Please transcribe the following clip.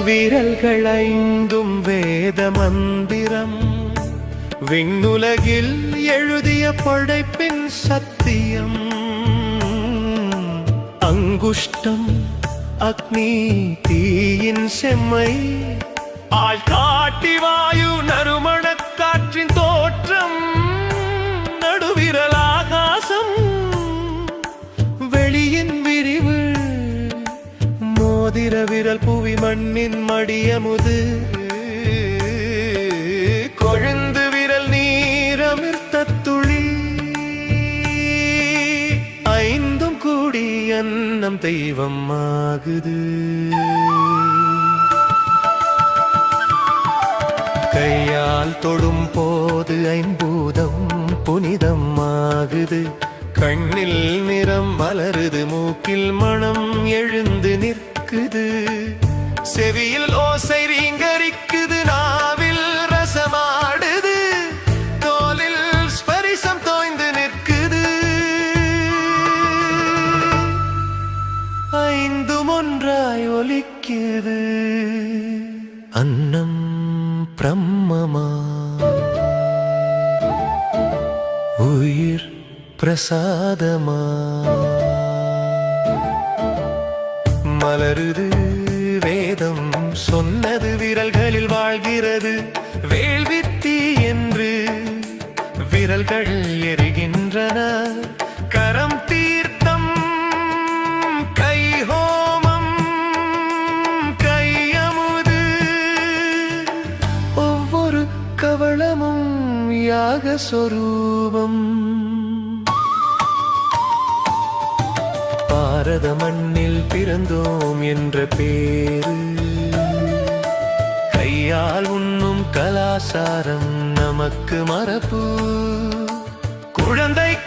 விரல்கள் ஐந்தும் வேத மந்திரம், விண்ணுலகில் எழுதிய படைப்பின் சத்தியம். அங்குஷ்டம் அக்னி தீயின் செம்மை, ஆள் காட்டி வாயு நறுமணக் காற்றின் தோற்றம். நடுவிரல் ஆகாசம் வெளியின் விரிவு, மோதிர விரல் புவி மண்ணின் மடியமுது. கொழுந்து விரல் நீரமிர்த்த துளி, ஐந்தும் கூடி அன்னம் தெய்வம் ஆகுது. கையால் தொடும் போது ஐம்பூதம் புனிதம் ஆகுது. கண்ணில் நிறம் மலருது, மூக்கில் மனம் எழுந்து நிற்குது. செவியில் ஓசை ரீங்கரிக்குது, நாவில் ரசமாடுது. தோலில் ஸ்பரிசம் தோய்ந்து நிற்குது. ஐந்தும் ஒன்றாய் ஒலிக்குது. அன்னம் பிரம்மமா, உயிர் பிரசாதமா. மலருது வேதம் சொன்னது, விரல்களில் வாழ்கிறது. வேள்வித்தி என்று விரல்கள் எரிகின்றன. கரம் தீர்த்தம், கை ஹோமம், கையமுது. ஒவ்வொரு கவளமும் யாக சொரூபம். பாரத மண்ணில் பிறந்தோம் என்ற பேரு, கையால் உண்ணும் கலாசாரம் நமக்கு மரபு. குழந்தை